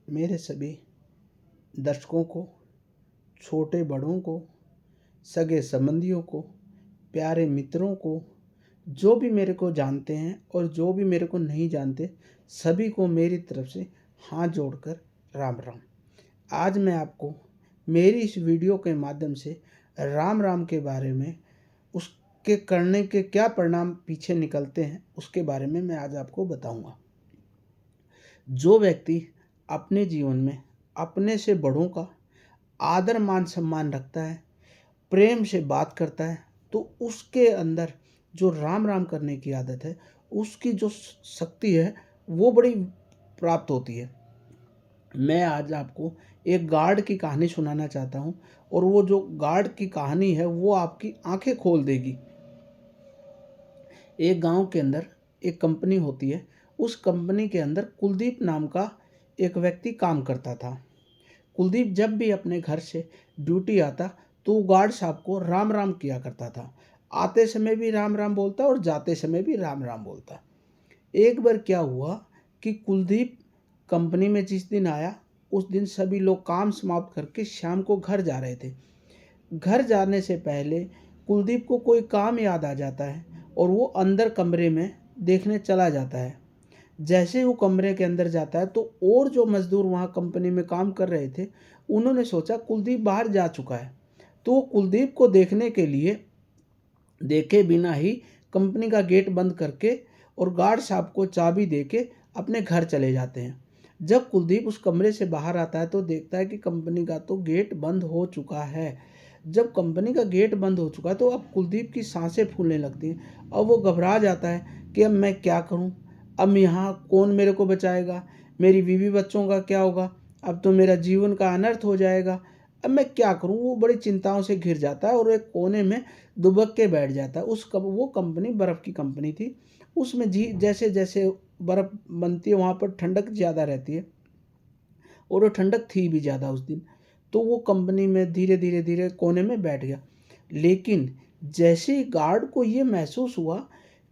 मेरे सभी दर्शकों को, छोटे बड़ों को, सगे संबंधियों को, प्यारे मित्रों को, जो भी मेरे को जानते हैं और जो भी मेरे को नहीं जानते, सभी को मेरी तरफ से हाथ जोड़कर राम राम। आज मैं आपको मेरी इस वीडियो के माध्यम से राम राम के बारे में, उसके करने के क्या परिणाम पीछे निकलते हैं, उसके बारे में मैं आज आपको बताऊंगा। जो व्यक्ति अपने जीवन में अपने से बड़ों का आदर मान सम्मान रखता है, प्रेम से बात करता है, तो उसके अंदर जो राम राम करने की आदत है, उसकी जो शक्ति है वो बड़ी प्राप्त होती है। मैं आज आपको एक गार्ड की कहानी सुनाना चाहता हूँ और वो जो गार्ड की कहानी है वो आपकी आंखें खोल देगी। एक गांव के अंदर एक कंपनी होती है। उस कंपनी के अंदर कुलदीप नाम का एक व्यक्ति काम करता था। कुलदीप जब भी अपने घर से ड्यूटी आता तो गार्ड साहब को राम राम किया करता था। आते समय भी राम राम बोलता और जाते समय भी राम राम बोलता। एक बार क्या हुआ कि कुलदीप कंपनी में जिस दिन आया, उस दिन सभी लोग काम समाप्त करके शाम को घर जा रहे थे। घर जाने से पहले कुलदीप को कोई काम याद आ जाता है और वो अंदर कमरे में देखने चला जाता है। जैसे वो कमरे के अंदर जाता है तो और जो मज़दूर वहाँ कंपनी में काम कर रहे थे, उन्होंने सोचा कुलदीप बाहर जा चुका है, तो वो कुलदीप को देखने के लिए देखे बिना ही कंपनी का गेट बंद करके और गार्ड साहब को चाबी देके अपने घर चले जाते हैं। जब कुलदीप उस कमरे से बाहर आता है तो देखता है कि कंपनी का तो गेट बंद हो चुका है। जब कंपनी का गेट बंद हो चुका है तो अब कुलदीप की सांसें फूलने लगती हैं और वो घबरा जाता है कि अब मैं क्या करूं, अब यहाँ कौन मेरे को बचाएगा, मेरी बीवी बच्चों का क्या होगा, अब तो मेरा जीवन का अनर्थ हो जाएगा, अब मैं क्या करूं। वो बड़ी चिंताओं से घिर जाता है और एक कोने में दुबक के बैठ जाता है। वो कंपनी बर्फ़ की कंपनी थी। उसमें जैसे जैसे बर्फ़ बनती है वहाँ पर ठंडक ज़्यादा रहती है और वो ठंडक थी भी ज़्यादा उस दिन। तो वो कंपनी में धीरे धीरे धीरे कोने में बैठ गया। लेकिन जैसे ही गार्ड को ये महसूस हुआ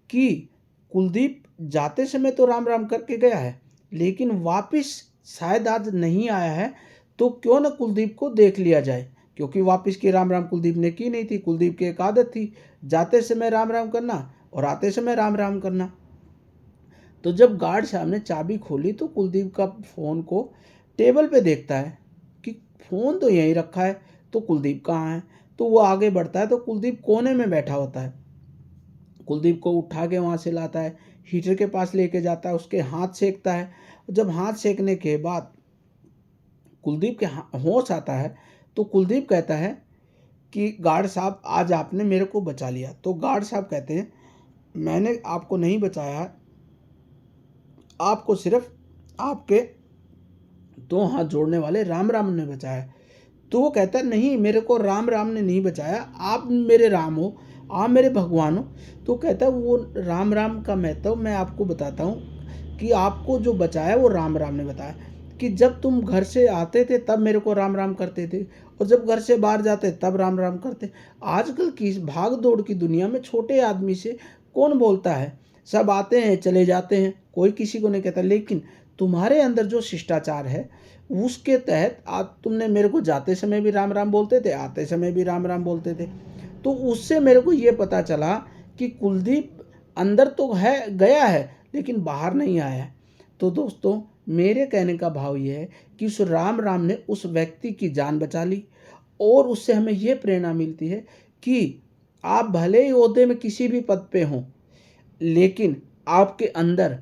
कि कुलदीप जाते समय तो राम राम करके गया है, लेकिन वापस शायद आज नहीं आया है, तो क्यों न कुलदीप को देख लिया जाए। क्योंकि वापस की राम राम कुलदीप ने की नहीं थी। कुलदीप की एक आदत थी, जाते समय राम राम करना और आते समय राम राम करना। तो जब गार्ड साहब ने चाबी खोली तो कुलदीप का फ़ोन को टेबल पे देखता है कि फ़ोन तो यहीं रखा है, तो कुलदीप कहाँ है। तो वो आगे बढ़ता है तो कुलदीप कोने में बैठा होता है। कुलदीप को उठा के वहाँ से लाता है, हीटर के पास लेके जाता है, उसके हाथ सेकता है। जब हाथ सेकने के बाद कुलदीप के होश आता है तो कुलदीप कहता है कि गार्ड साहब आज आपने मेरे को बचा लिया। तो गार्ड साहब कहते हैं मैंने आपको नहीं बचाया, आपको सिर्फ आपके दो हाथ जोड़ने वाले राम राम ने बचाया। तो वो कहता है नहीं, मेरे को राम राम ने नहीं बचाया, आप मेरे राम हो, आप मेरे भगवान हो। तो कहता है वो राम राम का महत्व मैं आपको बताता हूँ कि आपको जो बचाया वो राम राम ने बताया कि जब तुम घर से आते थे तब मेरे को राम राम करते थे और जब घर से बाहर जाते तब राम राम करते। आजकल की इस भाग दौड़ की दुनिया में छोटे आदमी से कौन बोलता है, सब आते हैं चले जाते हैं, कोई किसी को नहीं कहता। लेकिन तुम्हारे अंदर जो शिष्टाचार है उसके तहत आज तुमने मेरे को जाते समय भी राम राम बोलते थे, आते समय भी राम राम बोलते थे। तो उससे मेरे को ये पता चला कि कुलदीप अंदर तो है, गया है, लेकिन बाहर नहीं आया है। तो दोस्तों, मेरे कहने का भाव ये है कि उस राम राम ने उस व्यक्ति की जान बचा ली और उससे हमें ये प्रेरणा मिलती है कि आप भले ही ओहदे में किसी भी पद पे हों, लेकिन आपके अंदर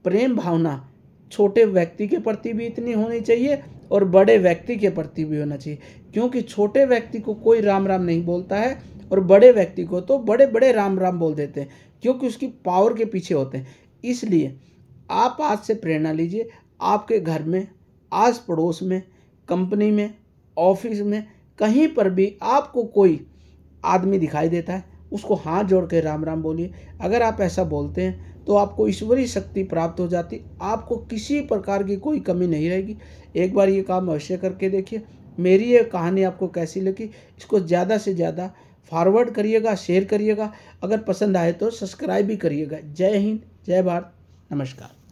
प्रेम भावना छोटे व्यक्ति के प्रति भी इतनी होनी चाहिए और बड़े व्यक्ति के प्रति भी होना चाहिए। क्योंकि छोटे व्यक्ति को कोई राम राम नहीं बोलता है और बड़े व्यक्ति को तो बड़े बड़े राम राम बोल देते हैं, क्योंकि उसकी पावर के पीछे होते हैं। इसलिए आप आज से प्रेरणा लीजिए। आपके घर में, आस पड़ोस में, कंपनी में, ऑफिस में, कहीं पर भी आपको कोई आदमी दिखाई देता है, उसको हाथ जोड़ के राम राम बोलिए। अगर आप ऐसा बोलते हैं तो आपको ईश्वरीय शक्ति प्राप्त हो जाती, आपको किसी प्रकार की कोई कमी नहीं रहेगी। एक बार ये काम अवश्य करके देखिए। मेरी ये कहानी आपको कैसी लगी, इसको ज़्यादा से ज़्यादा फॉरवर्ड करिएगा, शेयर करिएगा। अगर पसंद आए तो सब्सक्राइब भी करिएगा। जय हिंद, जय भारत, नमस्कार।